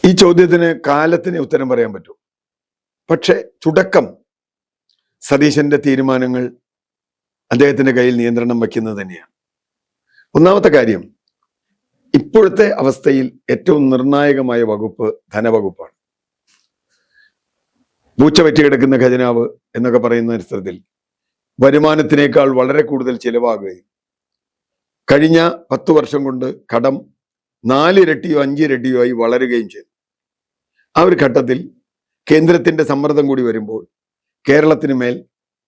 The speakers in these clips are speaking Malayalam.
ഈ ചോദ്യത്തിന് കാലത്തിന് ഉത്തരം പറയാൻ പറ്റും. പക്ഷെ തുടക്കം സതീശന്റെ തീരുമാനങ്ങൾ അദ്ദേഹത്തിന്റെ കയ്യിൽ നിയന്ത്രണം വയ്ക്കുന്നത് തന്നെയാണ്. ഒന്നാമത്തെ കാര്യം, ഇപ്പോഴത്തെ അവസ്ഥയിൽ ഏറ്റവും നിർണായകമായ വകുപ്പ് ധനവകുപ്പാണ്. പൂച്ച വെറ്റി കിടക്കുന്ന ഖജനാവ് എന്നൊക്കെ പറയുന്ന അർത്ഥത്തിൽ വരുമാനത്തിനേക്കാൾ വളരെ കൂടുതൽ ചിലവാകുകയും കഴിഞ്ഞ 10 വർഷം കൊണ്ട് കടം 4 ഇരട്ടിയോ 5 ഇരട്ടിയോ ആയി വളരുകയും ചെയ്തു. ആ ഒരു ഘട്ടത്തിൽ കേന്ദ്രത്തിന്റെ സമ്മർദ്ദം കൂടി വരുമ്പോൾ കേരളത്തിന് മേൽ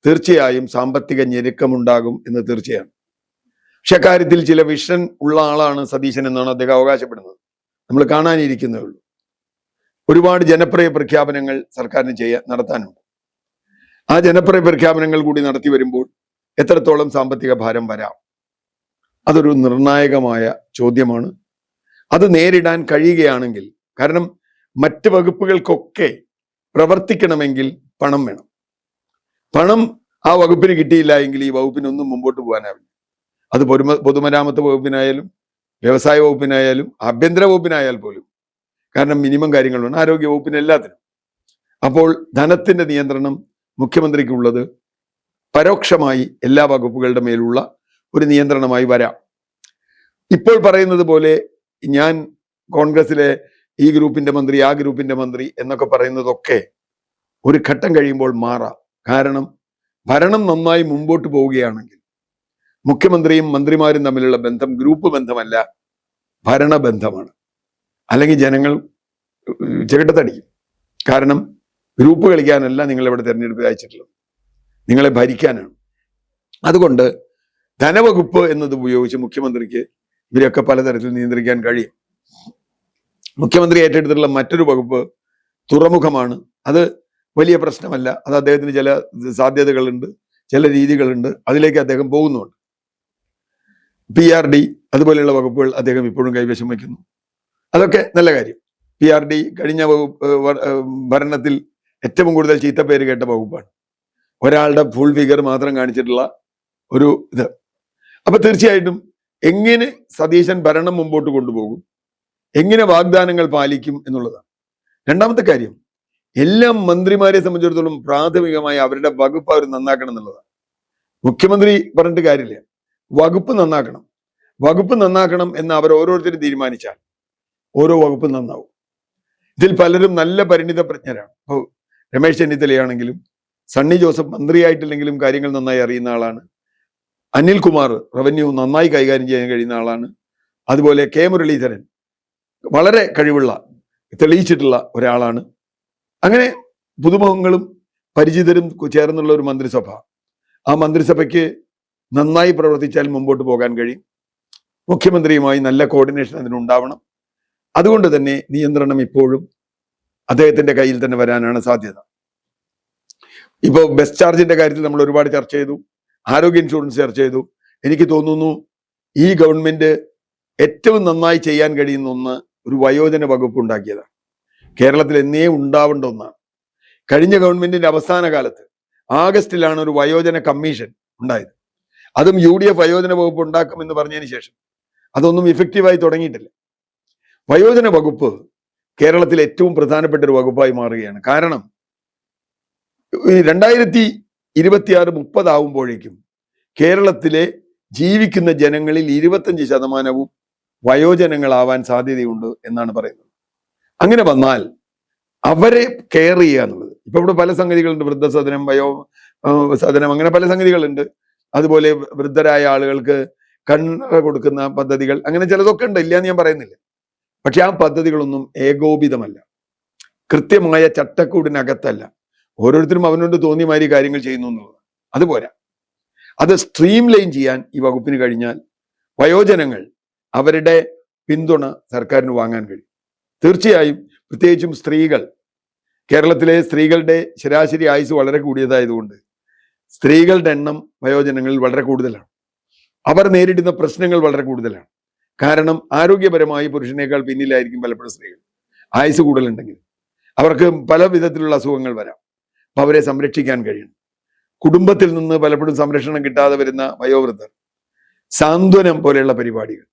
തീർച്ചയായും സാമ്പത്തിക ഞെരുക്കമുണ്ടാകും എന്ന് തീർച്ചയാണ്. പക്ഷെ അക്കാര്യത്തിൽ ചില വിഷൻ ഉള്ള ആളാണ് സതീശൻ എന്നാണ് അദ്ദേഹം അവകാശപ്പെടുന്നത്. നമ്മൾ കാണാനിരിക്കുന്നേ ഉള്ളൂ. ഒരുപാട് ജനപ്രിയ പ്രഖ്യാപനങ്ങൾ സർക്കാരിന് നടത്താനുണ്ട്. ആ ജനപ്രിയ പ്രഖ്യാപനങ്ങൾ കൂടി നടത്തി വരുമ്പോൾ എത്രത്തോളം സാമ്പത്തിക ഭാരം വരാം, അതൊരു നിർണായകമായ ചോദ്യമാണ്. അത് നേരിടാൻ കഴിയുകയാണെങ്കിൽ, കാരണം മറ്റ് വകുപ്പുകൾക്കൊക്കെ പ്രവർത്തിക്കണമെങ്കിൽ പണം വേണം. പണം ആ വകുപ്പിന് കിട്ടിയില്ല എങ്കിൽ ഈ വകുപ്പിനൊന്നും മുമ്പോട്ട് പോകാനാവില്ല. അത് പൊതുമരാമത്ത് വകുപ്പിനായാലും വ്യവസായ വകുപ്പിനായാലും ആഭ്യന്തര വകുപ്പിനായാൽ പോലും. കാരണം മിനിമം കാര്യങ്ങളുണ്ട്, ആരോഗ്യ വകുപ്പിന് എല്ലാത്തിനും. അപ്പോൾ ധനത്തിന്റെ നിയന്ത്രണം മുഖ്യമന്ത്രിക്കുള്ളത് പരോക്ഷമായി എല്ലാ വകുപ്പുകളുടെ മേലുള്ള ഒരു നിയന്ത്രണമായി വരാം. ഇപ്പോൾ പറയുന്നത് പോലെ ഞാൻ കോൺഗ്രസിലെ ഈ ഗ്രൂപ്പിന്റെ മന്ത്രി, ആ ഗ്രൂപ്പിന്റെ മന്ത്രി എന്നൊക്കെ പറയുന്നതൊക്കെ ഒരു ഘട്ടം കഴിയുമ്പോൾ മാറാം. കാരണം ഭരണം നന്നായി മുമ്പോട്ട് പോവുകയാണെങ്കിൽ മുഖ്യമന്ത്രിയും മന്ത്രിമാരും തമ്മിലുള്ള ബന്ധം ഗ്രൂപ്പ് ബന്ധമല്ല, ഭരണബന്ധമാണ്. അല്ലെങ്കിൽ ജനങ്ങൾ ചിരട്ടത്തടിക്കും. കാരണം ഗ്രൂപ്പ് കളിക്കാനല്ല നിങ്ങളിവിടെ തെരഞ്ഞെടുപ്പ് അയച്ചിട്ടുള്ളത്, നിങ്ങളെ ഭരിക്കാനാണ്. അതുകൊണ്ട് ധനവകുപ്പ് എന്നത് ഉപയോഗിച്ച് മുഖ്യമന്ത്രിക്ക് ഇവരെയൊക്കെ പലതരത്തിൽ നിയന്ത്രിക്കാൻ കഴിയും. മുഖ്യമന്ത്രി ഏറ്റെടുത്തിട്ടുള്ള മറ്റൊരു വകുപ്പ് തുറമുഖമാണ്. അത് വലിയ പ്രശ്നമല്ല. അത് അദ്ദേഹത്തിന് ചില സാധ്യതകളുണ്ട്, ചില രീതികളുണ്ട്, അതിലേക്ക് അദ്ദേഹം പോകുന്നുണ്ട്. PRD അതുപോലെയുള്ള വകുപ്പുകൾ അദ്ദേഹം ഇപ്പോഴും കൈവശം വയ്ക്കുന്നു. അതൊക്കെ നല്ല കാര്യം. PRD കഴിഞ്ഞ ഭരണത്തിൽ ഏറ്റവും കൂടുതൽ ചീത്തപ്പേര് കേട്ട വകുപ്പാണ്. ഒരാളുടെ ഫുൾ ഫിഗർ മാത്രം കാണിച്ചിട്ടുള്ള ഒരു ഇത്. അപ്പൊ തീർച്ചയായിട്ടും എങ്ങനെ സതീശൻ ഭരണം മുമ്പോട്ട് കൊണ്ടുപോകും, എങ്ങനെ വാഗ്ദാനങ്ങൾ പാലിക്കും എന്നുള്ളതാണ്. രണ്ടാമത്തെ കാര്യം, എല്ലാ മന്ത്രിമാരെ സംബന്ധിച്ചിടത്തോളം പ്രാഥമികമായി അവരുടെ വകുപ്പ് അവർ നന്നാക്കണം എന്നുള്ളതാണ്. മുഖ്യമന്ത്രി പറഞ്ഞിട്ട് കാര്യമില്ല, വകുപ്പ് നന്നാക്കണം. വകുപ്പ് നന്നാക്കണം എന്ന് അവർ ഓരോരുത്തരും തീരുമാനിച്ചാൽ ഓരോ വകുപ്പും നന്നാവും. ഇതിൽ പലരും നല്ല പരിണിത പ്രജ്ഞരാണ്. ഇപ്പോൾ രമേശ് ചെന്നിത്തലയാണെങ്കിലും സണ്ണി ജോസഫ് മന്ത്രിയായിട്ടില്ലെങ്കിലും കാര്യങ്ങൾ നന്നായി അറിയുന്ന ആളാണ്. അനിൽകുമാർ റവന്യൂ നന്നായി കൈകാര്യം ചെയ്യാൻ കഴിയുന്ന ആളാണ്. അതുപോലെ K മുരളീധരൻ വളരെ കഴിവുള്ള, തെളിയിച്ചിട്ടുള്ള ഒരാളാണ്. അങ്ങനെ പുതുമുഖങ്ങളും പരിചിതരും ചേർന്നുള്ള ഒരു മന്ത്രിസഭ. ആ മന്ത്രിസഭയ്ക്ക് നന്നായി പ്രവർത്തിച്ചാൽ മുമ്പോട്ട് പോകാൻ കഴിയും. മുഖ്യമന്ത്രിയുമായി നല്ല കോർഡിനേഷൻ അതിനുണ്ടാവണം. അതുകൊണ്ട് തന്നെ നിയന്ത്രണം ഇപ്പോഴും അദ്ദേഹത്തിന്റെ കയ്യിൽ തന്നെ വരാനാണ് സാധ്യത. ഇപ്പോൾ ബസ് ചാർജിന്റെ കാര്യത്തിൽ നമ്മൾ ഒരുപാട് ചർച്ച ചെയ്തു, ആരോഗ്യ ഇൻഷുറൻസ് ചർച്ച ചെയ്തു. എനിക്ക് തോന്നുന്നു ഈ ഗവൺമെന്റ് ഏറ്റവും നന്നായി ചെയ്യാൻ കഴിയുന്ന ഒന്ന് ഒരു വയോജന വകുപ്പ് ഉണ്ടാക്കിയതാണ്. കേരളത്തിൽ എന്നേ ഉണ്ടാവേണ്ട ഒന്നാണ്. കഴിഞ്ഞ ഗവൺമെന്റിന്റെ അവസാന കാലത്ത് ആഗസ്റ്റിലാണ് ഒരു വയോജന കമ്മീഷൻ ഉണ്ടായത്. അതും UDF വയോജന വകുപ്പ് ഉണ്ടാക്കുമെന്ന് പറഞ്ഞതിന് ശേഷം അതൊന്നും ഇഫക്റ്റീവായി തുടങ്ങിയിട്ടില്ല. വയോജന വകുപ്പ് കേരളത്തിൽ ഏറ്റവും പ്രധാനപ്പെട്ട ഒരു വകുപ്പായി മാറുകയാണ്. കാരണം 2026-30 ആവുമ്പോഴേക്കും കേരളത്തിലെ ജീവിക്കുന്ന ജനങ്ങളിൽ 25% വയോജനങ്ങളാവാൻ സാധ്യതയുണ്ട് എന്നാണ് പറയുന്നത്. അങ്ങനെ വന്നാൽ അവരെ കെയർ ചെയ്യുക എന്നുള്ളത്, ഇപ്പൊ ഇവിടെ പല സംഗതികളുണ്ട്. വൃദ്ധസദനം, സദനം, അങ്ങനെ പല സംഗതികളുണ്ട്. അതുപോലെ വൃദ്ധരായ ആളുകൾക്ക് കണ്ണട കൊടുക്കുന്ന പദ്ധതികൾ, അങ്ങനെ ചിലതൊക്കെ ഉണ്ട്, ഇല്ല എന്ന് ഞാൻ പറയുന്നില്ല. പക്ഷെ ആ പദ്ധതികളൊന്നും ഏകോപിതമല്ല, കൃത്യമായ ചട്ടക്കൂടിനകത്തല്ല. ഓരോരുത്തരും അവനോട് തോന്നിയ മാതിരി കാര്യങ്ങൾ ചെയ്യുന്നു എന്നുള്ളത് അതുപോരാ. അത് സ്ട്രീം ലൈൻ ചെയ്യാൻ ഈ വകുപ്പിന് കഴിഞ്ഞാൽ വയോജനങ്ങൾ അവരുടെ പിന്തുണ സർക്കാരിന് വാങ്ങാൻ കഴിയും. തീർച്ചയായും പ്രത്യേകിച്ചും സ്ത്രീകൾ, കേരളത്തിലെ സ്ത്രീകളുടെ ശരാശരി ആയുസ് വളരെ കൂടിയതായതുകൊണ്ട് സ്ത്രീകളുടെ എണ്ണം വയോജനങ്ങളിൽ വളരെ കൂടുതലാണ്. അവർ നേരിടുന്ന പ്രശ്നങ്ങൾ വളരെ കൂടുതലാണ്. കാരണം ആരോഗ്യപരമായി പുരുഷനേക്കാൾ പിന്നിലായിരിക്കും പലപ്പോഴും സ്ത്രീകൾ. ആയുസ് കൂടുതലുണ്ടെങ്കിൽ അവർക്ക് പല വിധത്തിലുള്ള അസുഖങ്ങൾ വരാം. അപ്പൊ അവരെ സംരക്ഷിക്കാൻ കഴിയണം. കുടുംബത്തിൽ നിന്ന് പലപ്പോഴും സംരക്ഷണം കിട്ടാതെ വരുന്ന വയോവൃദ്ധർ, സാന്ത്വനം പോലെയുള്ള പരിപാടികൾ,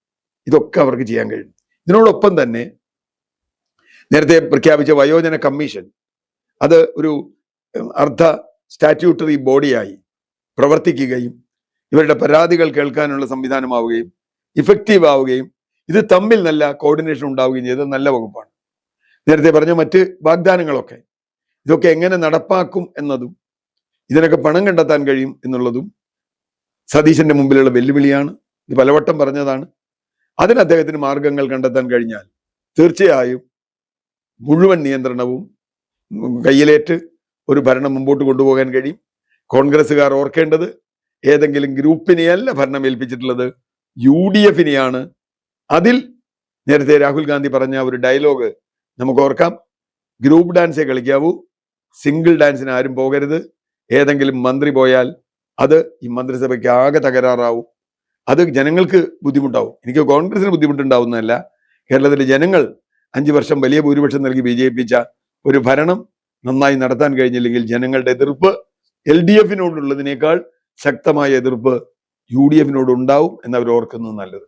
ഇതൊക്കെ അവർക്ക് ചെയ്യാൻ കഴിയും. ഇതിനോടൊപ്പം തന്നെ നേരത്തെ പ്രഖ്യാപിച്ച വയോജന കമ്മീഷൻ അത് ഒരു അർദ്ധ സ്റ്റാറ്റ്യൂട്ടറി ബോഡിയായി പ്രവർത്തിക്കുകയും ഇവരുടെ പരാതികൾ കേൾക്കാനുള്ള സംവിധാനമാവുകയും ഇഫക്റ്റീവ് ആവുകയും ഇത് തമ്മിൽ നല്ല കോർഡിനേഷൻ ഉണ്ടാവുകയും ചെയ്തത് നല്ല വകുപ്പാണ്. നേരത്തെ പറഞ്ഞ മറ്റ് വാഗ്ദാനങ്ങളൊക്കെ ഇതൊക്കെ എങ്ങനെ നടപ്പാക്കും എന്നതും ഇതിനൊക്കെ പണം കണ്ടെത്താൻ കഴിയും എന്നുള്ളതും സതീശന്റെ മുമ്പിലുള്ള വെല്ലുവിളിയാണ്. ഇത് പലവട്ടം പറഞ്ഞതാണ്. അതിന് അദ്ദേഹത്തിന് മാർഗങ്ങൾ കണ്ടെത്താൻ കഴിഞ്ഞാൽ തീർച്ചയായും മുഴുവൻ നിയന്ത്രണവും കയ്യിലേറ്റ് ഒരു ഭരണം മുമ്പോട്ട് കൊണ്ടുപോകാൻ കഴിയും. കോൺഗ്രസ്സുകാർ ഓർക്കേണ്ടത് ഏതെങ്കിലും ഗ്രൂപ്പിനെയല്ല ഭരണം ഏൽപ്പിച്ചിട്ടുള്ളത്, UDF-നെയാണ്. അതിൽ നേരത്തെ രാഹുൽ ഗാന്ധി പറഞ്ഞ ഒരു ഡയലോഗ് നമുക്ക് ഓർക്കാം, ഗ്രൂപ്പ് ഡാൻസേ കളിക്കാവൂ, സിംഗിൾ ഡാൻസിന് ആരും പോകരുത്. ഏതെങ്കിലും മന്ത്രി പോയാൽ അത് ഈ മന്ത്രിസഭയ്ക്ക് ആകെ തകരാറാവും, അത് ജനങ്ങൾക്ക് ബുദ്ധിമുട്ടാവും. എനിക്ക് കോൺഗ്രസിന് ബുദ്ധിമുട്ടുണ്ടാവുന്നതല്ല, കേരളത്തിലെ ജനങ്ങൾ 5 വർഷം വലിയ ഭൂരിപക്ഷം നൽകി വിജയിപ്പിച്ച ഒരു ഭരണം നന്നായി നടത്താൻ കഴിഞ്ഞില്ലെങ്കിൽ ജനങ്ങളുടെ എതിർപ്പ് LDF-നോടുള്ളതിനേക്കാൾ ശക്തമായ എതിർപ്പ് UDF-നോട് ഉണ്ടാവും എന്നവർ ഓർക്കുന്നത് നല്ലത്.